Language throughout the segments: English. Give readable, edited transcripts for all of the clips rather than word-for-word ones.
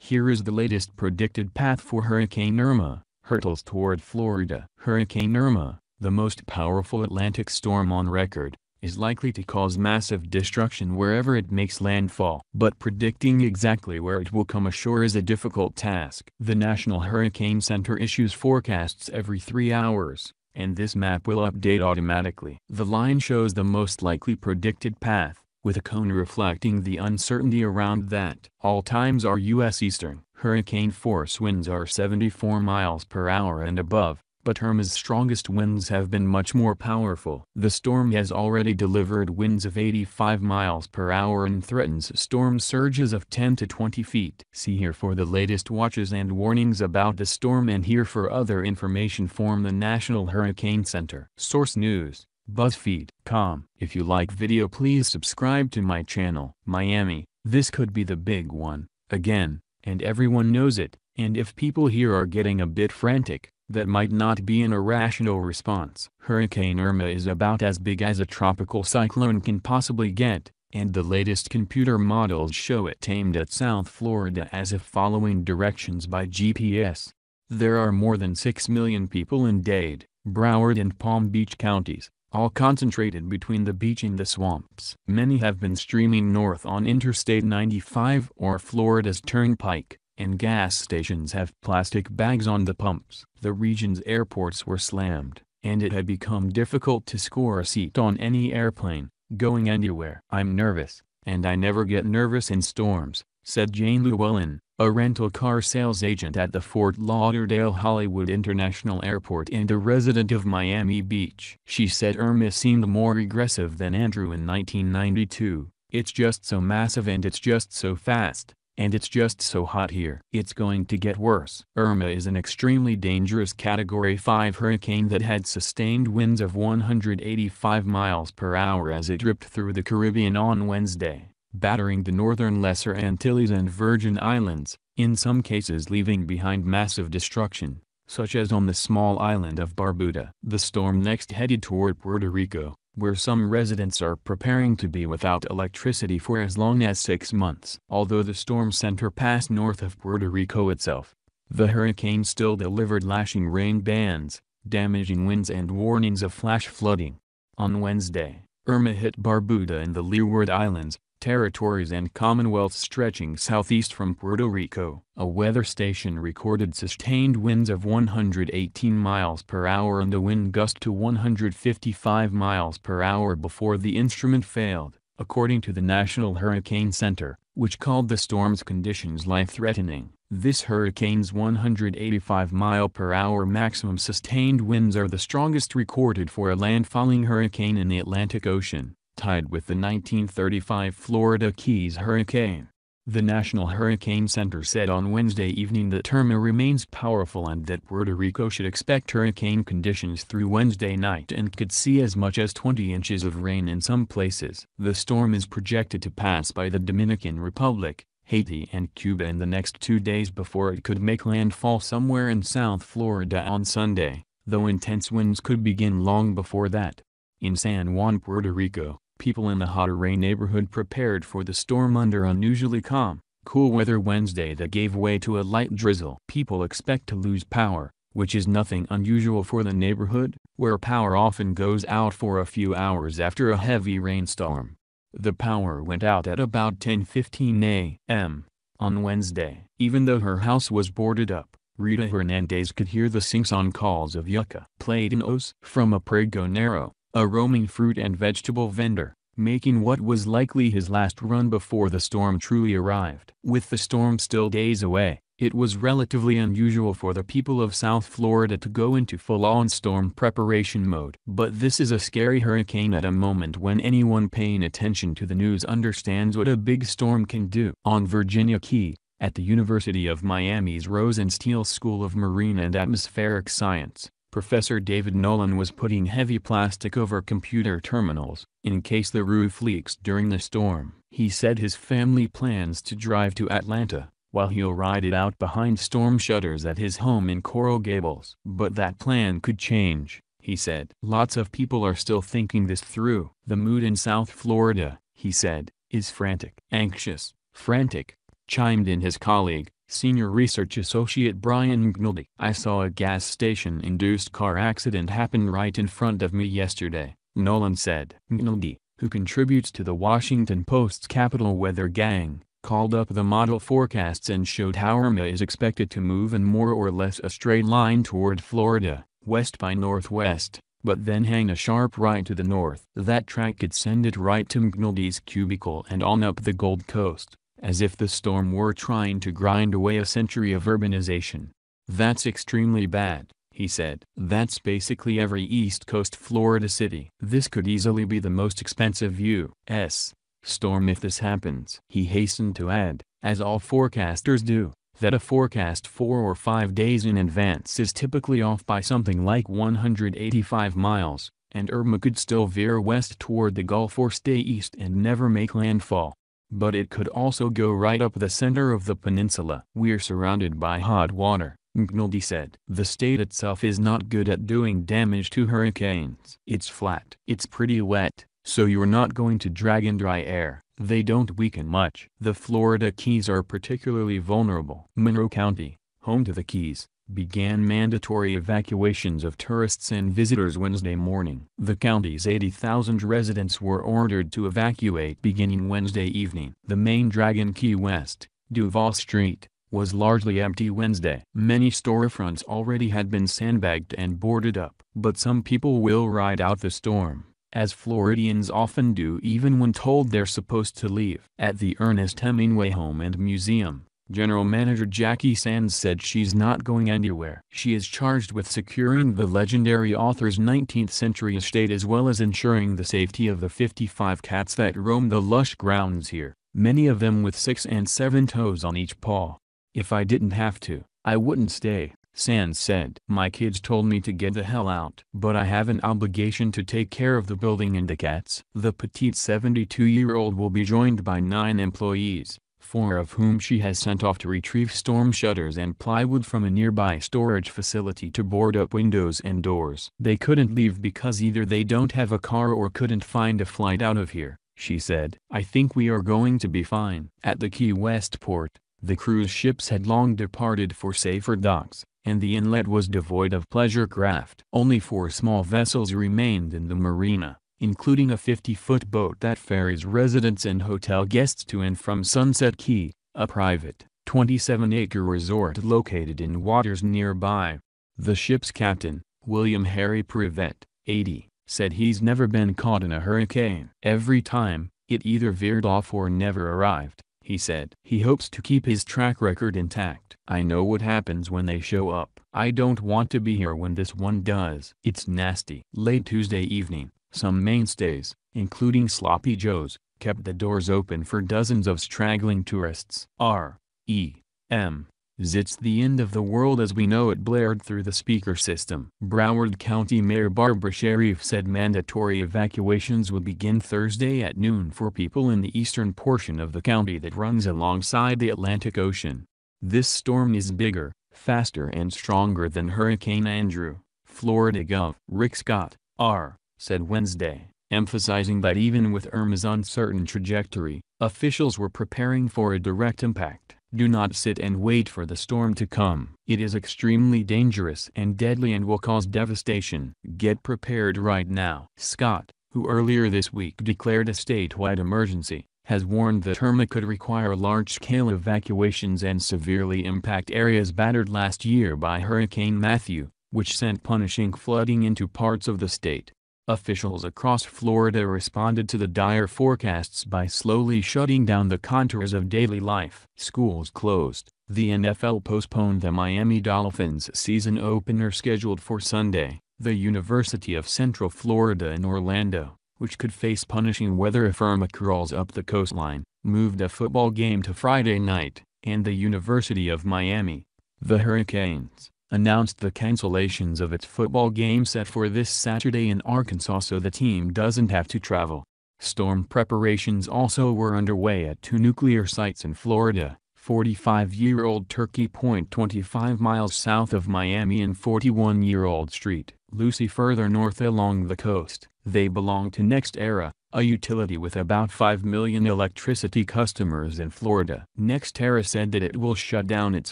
Here is the latest predicted path for Hurricane Irma, hurtles toward Florida. Hurricane Irma, the most powerful Atlantic storm on record, is likely to cause massive destruction wherever it makes landfall. But predicting exactly where it will come ashore is a difficult task. The National Hurricane Center issues forecasts every 3 hours, and this map will update automatically. The line shows the most likely predicted path, with a cone reflecting the uncertainty around that. All times are U.S. Eastern. Hurricane force winds are 74 miles per hour and above, but Irma's strongest winds have been much more powerful. The storm has already delivered winds of 85 miles per hour and threatens storm surges of 10 to 20 feet. See here for the latest watches and warnings about the storm, and here for other information from the National Hurricane Center. Source News, BuzzFeed.com. If you like video, please subscribe to my channel. Miami, this could be the big one, again, and everyone knows it, and if people here are getting a bit frantic, that might not be an irrational response. Hurricane Irma is about as big as a tropical cyclone can possibly get, and the latest computer models show it aimed at South Florida as if following directions by GPS. There are more than 6 million people in Dade, Broward and Palm Beach counties, all concentrated between the beach and the swamps. Many have been streaming north on Interstate 95 or Florida's Turnpike, and gas stations have plastic bags on the pumps. The region's airports were slammed, and it had become difficult to score a seat on any airplane, going anywhere. "I'm nervous, and I never get nervous in storms," said Jane Llewellyn, a rental car sales agent at the Fort Lauderdale-Hollywood International Airport and a resident of Miami Beach. She said Irma seemed more aggressive than Andrew in 1992. "It's just so massive and it's just so fast. And it's just so hot here. It's going to get worse." Irma is an extremely dangerous Category 5 hurricane that had sustained winds of 185 miles per hour as it dripped through the Caribbean on Wednesday, battering the northern Lesser Antilles and Virgin Islands, in some cases leaving behind massive destruction, such as on the small island of Barbuda. The storm next headed toward Puerto Rico, where some residents are preparing to be without electricity for as long as 6 months. Although the storm center passed north of Puerto Rico itself, the hurricane still delivered lashing rain bands, damaging winds and warnings of flash flooding. On Wednesday, Irma hit Barbuda and the Leeward Islands, territories and commonwealths stretching southeast from Puerto Rico. A weather station recorded sustained winds of 118 miles per hour and a wind gust to 155 miles per hour before the instrument failed, according to the National Hurricane Center, which called the storm's conditions life-threatening. This hurricane's 185-mile-per-hour maximum sustained winds are the strongest recorded for a landfalling hurricane in the Atlantic Ocean, tied with the 1935 Florida Keys hurricane. The National Hurricane Center said on Wednesday evening that Irma remains powerful and that Puerto Rico should expect hurricane conditions through Wednesday night and could see as much as 20 inches of rain in some places. The storm is projected to pass by the Dominican Republic, Haiti and Cuba in the next 2 days before it could make landfall somewhere in South Florida on Sunday, though intense winds could begin long before that. In San Juan, Puerto Rico, people in the Hotterray neighborhood prepared for the storm under unusually calm, cool weather Wednesday that gave way to a light drizzle. People expect to lose power, which is nothing unusual for the neighborhood, where power often goes out for a few hours after a heavy rainstorm. The power went out at about 10:15 a.m. on Wednesday. Even though her house was boarded up, Rita Hernandez could hear the sing-song calls of yucca platinos from a pregonero, a roaming fruit and vegetable vendor, making what was likely his last run before the storm truly arrived. With the storm still days away, it was relatively unusual for the people of South Florida to go into full-on storm preparation mode. But this is a scary hurricane at a moment when anyone paying attention to the news understands what a big storm can do. On Virginia Key, at the University of Miami's Rosenstiel School of Marine and Atmospheric Science, Professor David Nolan was putting heavy plastic over computer terminals, in case the roof leaks during the storm. He said his family plans to drive to Atlanta, while he'll ride it out behind storm shutters at his home in Coral Gables. But that plan could change, he said. Lots of people are still thinking this through. The mood in South Florida, he said, is frantic. Anxious, frantic, chimed in his colleague, Senior Research Associate Brian McNulty. "I saw a gas station-induced car accident happen right in front of me yesterday," Nolan said. McNulty, who contributes to the Washington Post's Capital Weather Gang, called up the model forecasts and showed how Irma is expected to move in more or less a straight line toward Florida, west by northwest, but then hang a sharp right to the north. That track could send it right to McNulty's cubicle and on up the Gold Coast, as if the storm were trying to grind away a century of urbanization. "That's extremely bad," he said. "That's basically every East Coast Florida city. This could easily be the most expensive U.S. storm if this happens." He hastened to add, as all forecasters do, that a forecast 4 or 5 days in advance is typically off by something like 185 miles, and Irma could still veer west toward the Gulf or stay east and never make landfall. But it could also go right up the center of the peninsula. "We're surrounded by hot water," McNulty said. "The state itself is not good at doing damage to hurricanes. It's flat. It's pretty wet, so you're not going to drag in dry air. They don't weaken much." The Florida Keys are particularly vulnerable. Monroe County, home to the Keys, began mandatory evacuations of tourists and visitors Wednesday morning. The county's 80,000 residents were ordered to evacuate beginning Wednesday evening. The main drag in Key West, Duval Street, was largely empty Wednesday. Many storefronts already had been sandbagged and boarded up. But some people will ride out the storm, as Floridians often do even when told they're supposed to leave. At the Ernest Hemingway Home and Museum, General Manager Jackie Sands said she's not going anywhere. She is charged with securing the legendary author's 19th-century estate as well as ensuring the safety of the 55 cats that roam the lush grounds here, many of them with 6 and 7 toes on each paw. "If I didn't have to, I wouldn't stay," Sands said. "My kids told me to get the hell out. But I have an obligation to take care of the building and the cats." The petite 72-year-old will be joined by 9 employees, 4 of whom she has sent off to retrieve storm shutters and plywood from a nearby storage facility to board up windows and doors. "They couldn't leave because either they don't have a car or couldn't find a flight out of here," she said. "I think we are going to be fine." At the Key West port, the cruise ships had long departed for safer docks, and the inlet was devoid of pleasure craft. Only 4 small vessels remained in the marina, including a 50-foot boat that ferries residents and hotel guests to and from Sunset Key, a private, 27-acre resort located in waters nearby. The ship's captain, William Harry Privet, 80, said he's never been caught in a hurricane. "Every time, it either veered off or never arrived," he said. He hopes to keep his track record intact. "I know what happens when they show up. I don't want to be here when this one does. It's nasty." Late Tuesday evening, some mainstays, including Sloppy Joe's, kept the doors open for dozens of straggling tourists. "R.E.M. It's the end of the world as we know it," blared through the speaker system. Broward County Mayor Barbara Sheriff said mandatory evacuations will begin Thursday at noon for people in the eastern portion of the county that runs alongside the Atlantic Ocean. "This storm is bigger, faster and stronger than Hurricane Andrew," Florida Gov. Rick Scott, R., said Wednesday, emphasizing that even with Irma's uncertain trajectory, officials were preparing for a direct impact. "Do not sit and wait for the storm to come. It is extremely dangerous and deadly and will cause devastation. Get prepared right now." Scott, who earlier this week declared a statewide emergency, has warned that Irma could require large-scale evacuations and severely impact areas battered last year by Hurricane Matthew, which sent punishing flooding into parts of the state. Officials across Florida responded to the dire forecasts by slowly shutting down the contours of daily life. Schools closed. The NFL postponed the Miami Dolphins season opener scheduled for Sunday. The University of Central Florida in Orlando, which could face punishing weather if Irma crawls up the coastline, moved a football game to Friday night, and the University of Miami, the Hurricanes, announced the cancellations of its football game set for this Saturday in Arkansas so the team doesn't have to travel. Storm preparations also were underway at 2 nuclear sites in Florida, 45-year-old Turkey Point 25 miles south of Miami and 41-year-old Street, Lucy further north along the coast. They belong to NextEra, a utility with about 5 million electricity customers in Florida. NextEra said that it will shut down its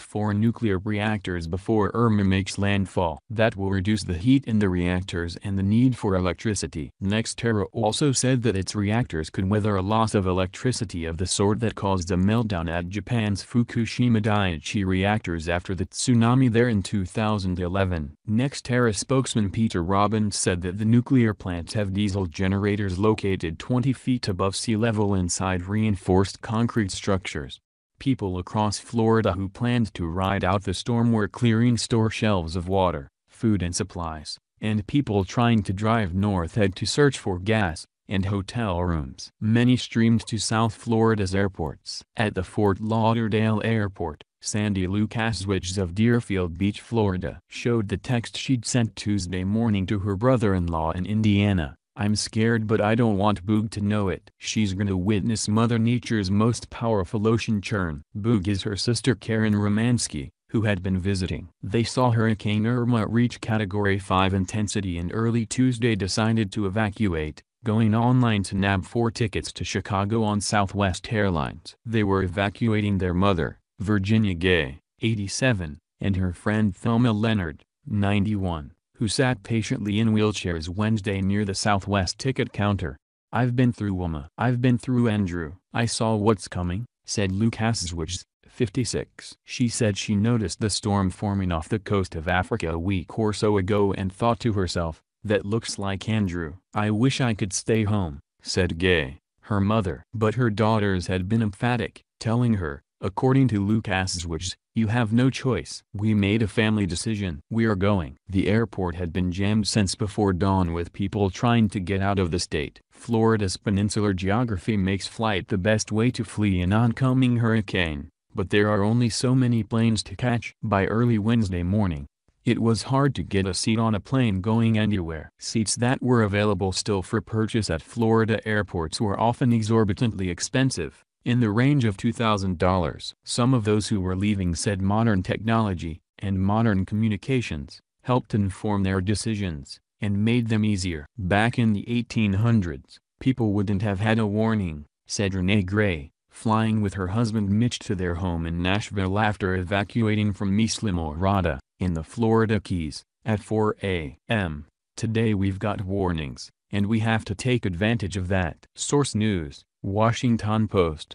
4 nuclear reactors before Irma makes landfall. That will reduce the heat in the reactors and the need for electricity. NextEra also said that its reactors could weather a loss of electricity of the sort that caused a meltdown at Japan's Fukushima Daiichi reactors after the tsunami there in 2011. NextEra spokesman Peter Robbins said that the nuclear plants have diesel generators located 20 feet above sea level inside reinforced concrete structures. People across Florida who planned to ride out the storm were clearing store shelves of water, food and supplies, and people trying to drive north had to search for gas and hotel rooms. Many streamed to South Florida's airports. At the Fort Lauderdale Airport, Sandy Lukasiewicz of Deerfield Beach, Florida, showed the text she'd sent Tuesday morning to her brother-in-law in Indiana. "I'm scared but I don't want Boog to know it. She's gonna witness Mother Nature's most powerful ocean churn." Boog is her sister Karen Romansky, who had been visiting. They saw Hurricane Irma reach Category 5 intensity and early Tuesday decided to evacuate, going online to nab 4 tickets to Chicago on Southwest Airlines. They were evacuating their mother, Virginia Gay, 87, and her friend Thelma Leonard, 91. Who sat patiently in wheelchairs Wednesday near the Southwest ticket counter. "I've been through Wilma. I've been through Andrew. I saw what's coming," said Lukasiewicz, 56. She said she noticed the storm forming off the coast of Africa a week or so ago and thought to herself, "That looks like Andrew." "I wish I could stay home," said Gay, her mother. But her daughters had been emphatic, telling her, according to Lukasiewicz, "You have no choice. We made a family decision. We are going." The airport had been jammed since before dawn with people trying to get out of the state. Florida's peninsular geography makes flight the best way to flee an oncoming hurricane, but there are only so many planes to catch. By early Wednesday morning, it was hard to get a seat on a plane going anywhere. Seats that were available still for purchase at Florida airports were often exorbitantly expensive, in the range of $2,000. Some of those who were leaving said modern technology and modern communications helped inform their decisions and made them easier. "Back in the 1800s, people wouldn't have had a warning," said Renee Gray, flying with her husband Mitch to their home in Nashville after evacuating from Isla Morada, in the Florida Keys, at 4 a.m. "Today we've got warnings, and we have to take advantage of that." Source News, Washington Post.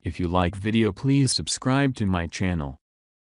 If you like video, please subscribe to my channel.